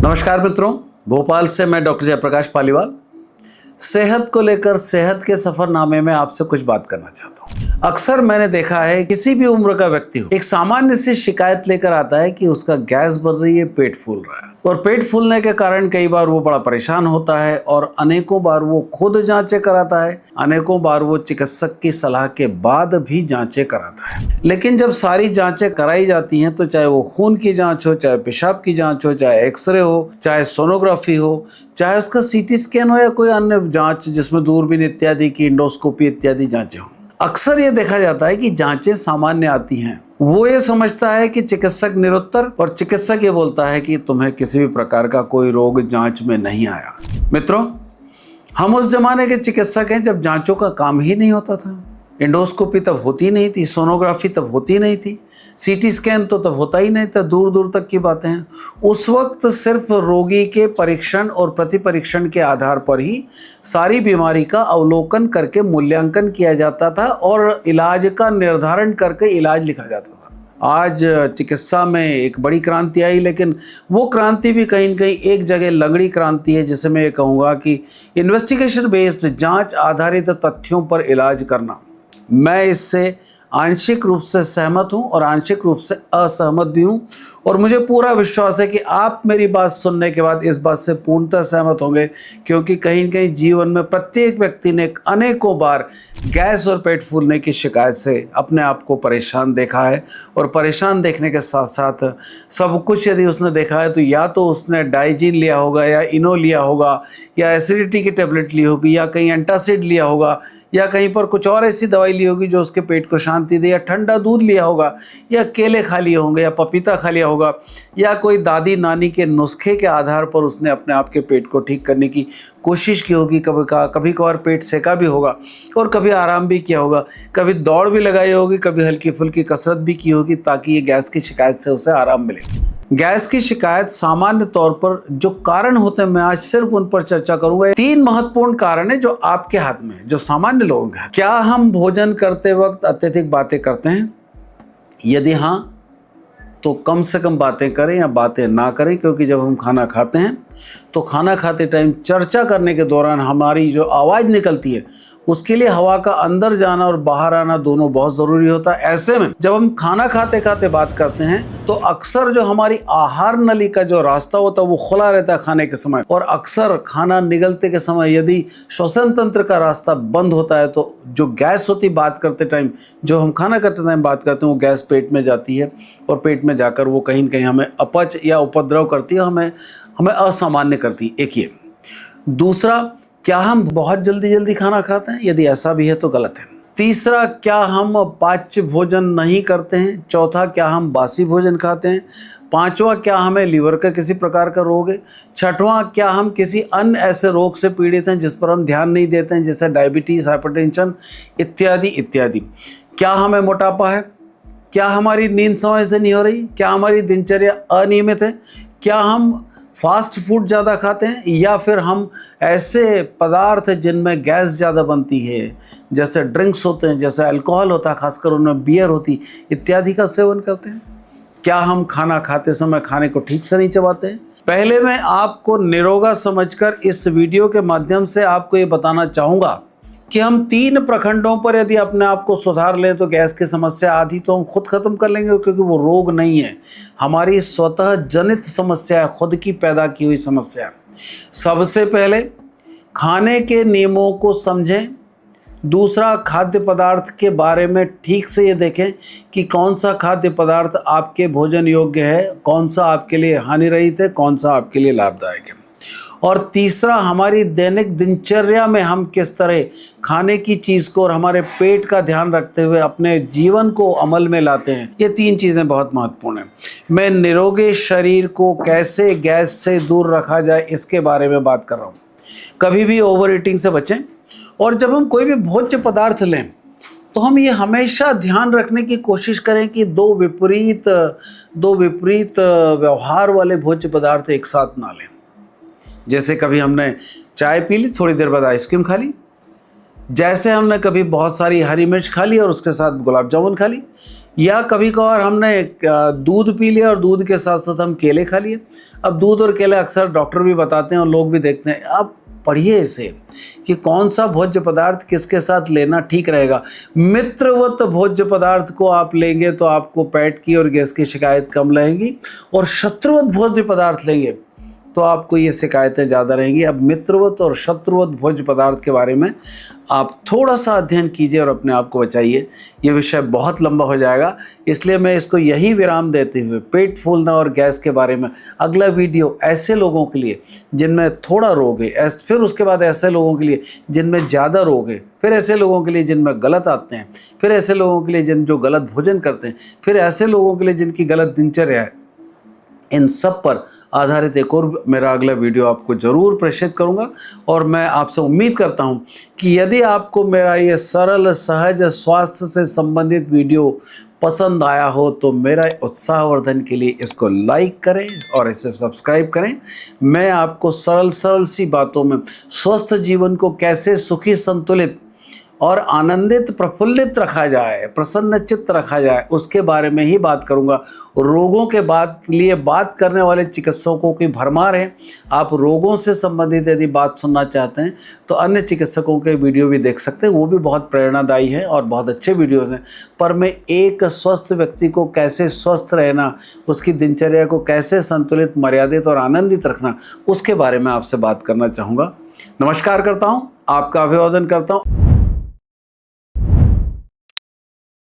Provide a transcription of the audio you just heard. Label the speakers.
Speaker 1: नमस्कार मित्रों, भोपाल से मैं डॉक्टर जयप्रकाश पालीवाल सेहत को लेकर सेहत के सफरनामे में आपसे कुछ बात करना चाहता हूँ। अक्सर मैंने देखा है किसी भी उम्र का व्यक्ति हो एक सामान्य सी शिकायत लेकर आता है कि उसका गैस बढ़ रही है, पेट फूल रहा है और पेट फूलने के कारण कई बार वो बड़ा परेशान होता है और अनेकों बार वो खुद जांचें कराता है, अनेकों बार वो चिकित्सक की सलाह के बाद भी जांचें कराता है। लेकिन जब सारी जांचें कराई जाती हैं तो चाहे वो खून की जांच हो, चाहे पेशाब की जांच हो, चाहे एक्सरे हो, चाहे सोनोग्राफी हो, चाहे उसका सीटी स्कैन हो या कोई अन्य जांच जिसमें दूरबीन इत्यादि की इंडोस्कोपी इत्यादि जांचें हों, अक्सर ये देखा जाता है कि जांचें सामान्य आती हैं। वो ये समझता है कि चिकित्सक निरुत्तर और चिकित्सक ये बोलता है कि तुम्हें किसी भी प्रकार का कोई रोग जांच में नहीं आया। मित्रों, हम उस जमाने के चिकित्सक हैं जब जांचों का काम ही नहीं होता था। इंडोस्कोपी तब होती नहीं थी, सोनोग्राफी तब होती नहीं थी, सीटी स्कैन तो तब होता ही नहीं था, दूर दूर तक की बातें हैं। उस वक्त सिर्फ रोगी के परीक्षण और प्रतिपरीक्षण के आधार पर ही सारी बीमारी का अवलोकन करके मूल्यांकन किया जाता था और इलाज का निर्धारण करके इलाज लिखा जाता था। आज चिकित्सा में एक बड़ी क्रांति आई, लेकिन वो क्रांति भी कहीं न कहीं एक जगह लंगड़ी क्रांति है, जिसे मैं ये कहूँगा कि इन्वेस्टिगेशन बेस्ड, जांच आधारित तथ्यों पर इलाज करना। मैं इससे आंशिक रूप से सहमत हूं और आंशिक रूप से असहमत भी हूं और मुझे पूरा विश्वास है कि आप मेरी बात सुनने के बाद इस बात से पूर्णतः सहमत होंगे, क्योंकि कहीं न कहीं जीवन में प्रत्येक व्यक्ति ने अनेकों बार गैस और पेट फूलने की शिकायत से अपने आप को परेशान देखा है। और परेशान देखने के साथ साथ सब कुछ यदि उसने देखा है तो या तो उसने डाइजीन लिया होगा या इनो लिया होगा या एसिडिटी की टेबलेट ली होगी या कहीं एंटासिड लिया होगा या कहीं पर कुछ और ऐसी दवाई ली होगी जो उसके पेट को शांति दे, या ठंडा दूध लिया होगा या केले खा लिए होंगे या पपीता खा लिया होगा या कोई दादी नानी के नुस्खे के आधार पर उसने अपने आप के पेट को ठीक करने की कोशिश की होगी। कभी कभार पेट सेका भी होगा और कभी आराम भी किया होगा, कभी दौड़ भी लगाई होगी, कभी हल्की फुल्की कसरत भी की होगी ताकि ये गैस की शिकायत से उसे आराम मिले। गैस की शिकायत सामान्य तौर पर जो कारण होते हैं, मैं आज सिर्फ उन पर चर्चा करूंगा। 3 महत्वपूर्ण कारण है जो आपके हाथ में है, जो सामान्य लोग हैं। क्या हम भोजन करते वक्त अत्यधिक बातें करते हैं? यदि हाँ, तो कम से कम बातें करें या बातें ना करें, क्योंकि जब हम खाना खाते हैं तो खाना खाते टाइम चर्चा करने के दौरान हमारी जो आवाज़ निकलती है उसके लिए हवा का अंदर जाना और बाहर आना दोनों बहुत ज़रूरी होता है। ऐसे में जब हम खाना खाते खाते बात करते हैं तो अक्सर जो हमारी आहार नली का जो रास्ता होता है वो खुला रहता है खाने के समय, और अक्सर खाना निगलते के समय यदि श्वसन तंत्र का रास्ता बंद होता है तो जो गैस होती है बात करते टाइम, जो हम खाना करते टाइम बात करते हैं, वो गैस पेट में जाती है और पेट में जाकर वो कहीं न कहीं हमें अपच या उपद्रव करती है, हमें असामान्य करती है। एक ये। दूसरा, क्या हम बहुत जल्दी खाना खाते हैं? यदि ऐसा भी है तो गलत है। तीसरा, क्या हम पाच्य भोजन नहीं करते हैं? चौथा, क्या हम बासी भोजन खाते हैं? पांचवा, क्या हमें लीवर का किसी प्रकार का रोग है? छठवां, क्या हम किसी अन्य ऐसे रोग से पीड़ित हैं जिस पर हम ध्यान नहीं देते हैं, जैसे डायबिटीज़, हाइपरटेंशन इत्यादि इत्यादि? क्या हमें मोटापा है? क्या हमारी नींद समय से नहीं हो रही? क्या हमारी दिनचर्या अनियमित है? क्या हम फास्ट फूड ज़्यादा खाते हैं, या फिर हम ऐसे पदार्थ जिनमें गैस ज़्यादा बनती है, जैसे ड्रिंक्स होते हैं, जैसे अल्कोहल होता है, खासकर उनमें बियर होती इत्यादि का सेवन करते हैं? क्या हम खाना खाते समय खाने को ठीक से नहीं चबाते हैं? पहले मैं आपको निरोगा समझकर इस वीडियो के माध्यम से आपको ये बताना चाहूँगा कि हम 3 प्रखंडों पर यदि अपने आप को सुधार लें तो गैस की समस्या आधी तो हम खुद खत्म कर लेंगे, क्योंकि वो रोग नहीं है, हमारी स्वतः जनित समस्या है, खुद की पैदा की हुई समस्या है। सबसे पहले खाने के नियमों को समझें। दूसरा, खाद्य पदार्थ के बारे में ठीक से ये देखें कि कौन सा खाद्य पदार्थ आपके भोजन योग्य है, कौन सा आपके लिए हानि रहित है, कौन सा आपके लिए लाभदायक है। और तीसरा, हमारी दैनिक दिनचर्या में हम किस तरह खाने की चीज़ को और हमारे पेट का ध्यान रखते हुए अपने जीवन को अमल में लाते हैं। ये 3 चीज़ें बहुत महत्वपूर्ण हैं। मैं निरोगी शरीर को कैसे गैस से दूर रखा जाए इसके बारे में बात कर रहा हूँ। कभी भी ओवर ईटिंग से बचें, और जब हम कोई भी भोज्य पदार्थ लें तो हम ये हमेशा ध्यान रखने की कोशिश करें कि दो विपरीत व्यवहार वाले भोज्य पदार्थ एक साथ ना लें। जैसे कभी हमने चाय पी ली, थोड़ी देर बाद आइसक्रीम खा ली, जैसे हमने कभी बहुत सारी हरी मिर्च खा ली और उसके साथ गुलाब जामुन खा ली, या कभी कभार हमने दूध पी लिया और दूध के साथ साथ हम केले खा लिए। अब दूध और केले अक्सर डॉक्टर भी बताते हैं और लोग भी देखते हैं। आप पढ़िए इसे कि कौन सा भोज्य पदार्थ किसके साथ लेना ठीक रहेगा। मित्रवत भोज्य पदार्थ को आप लेंगे तो आपको पेट की और गैस की शिकायत कम रहेगी, और शत्रुवत भोज्य पदार्थ लेंगे तो आपको ये शिकायतें ज़्यादा रहेंगी। अब मित्रवत और शत्रुवत भोज्य पदार्थ के बारे में आप थोड़ा सा अध्ययन कीजिए और अपने आप को बचाइए। ये विषय बहुत लंबा हो जाएगा, इसलिए मैं इसको यही विराम देते हुए पेट फूलना और गैस के बारे में अगला वीडियो ऐसे लोगों के लिए जिनमें थोड़ा रोग है, फिर उसके बाद ऐसे लोगों के लिए जिनमें ज़्यादा रोग है, फिर ऐसे लोगों के लिए जिनमें गलत आते हैं, फिर ऐसे लोगों के लिए जो गलत भोजन करते हैं, फिर ऐसे लोगों के लिए जिनकी गलत दिनचर्या है, इन सब पर आधारित एक और मेरा अगला वीडियो आपको ज़रूर प्रेषित करूंगा। और मैं आपसे उम्मीद करता हूं कि यदि आपको मेरा ये सरल सहज स्वास्थ्य से संबंधित वीडियो पसंद आया हो तो मेरा उत्साहवर्धन के लिए इसको लाइक करें और इसे सब्सक्राइब करें। मैं आपको सरल सी बातों में स्वस्थ जीवन को कैसे सुखी, संतुलित और आनंदित, प्रफुल्लित रखा जाए, प्रसन्न चित्त रखा जाए, उसके बारे में ही बात करूंगा। रोगों के लिए बात करने वाले चिकित्सकों की भरमार है। आप रोगों से संबंधित यदि बात सुनना चाहते हैं तो अन्य चिकित्सकों के वीडियो भी देख सकते हैं, वो भी बहुत प्रेरणादायी है और बहुत अच्छे वीडियोस हैं। पर मैं एक स्वस्थ व्यक्ति को कैसे स्वस्थ रहना, उसकी दिनचर्या को कैसे संतुलित, मर्यादित और आनंदित रखना, उसके बारे में आपसे बात करना चाहूँगा। नमस्कार करता हूँ, आपका अभिवादन करता हूँ।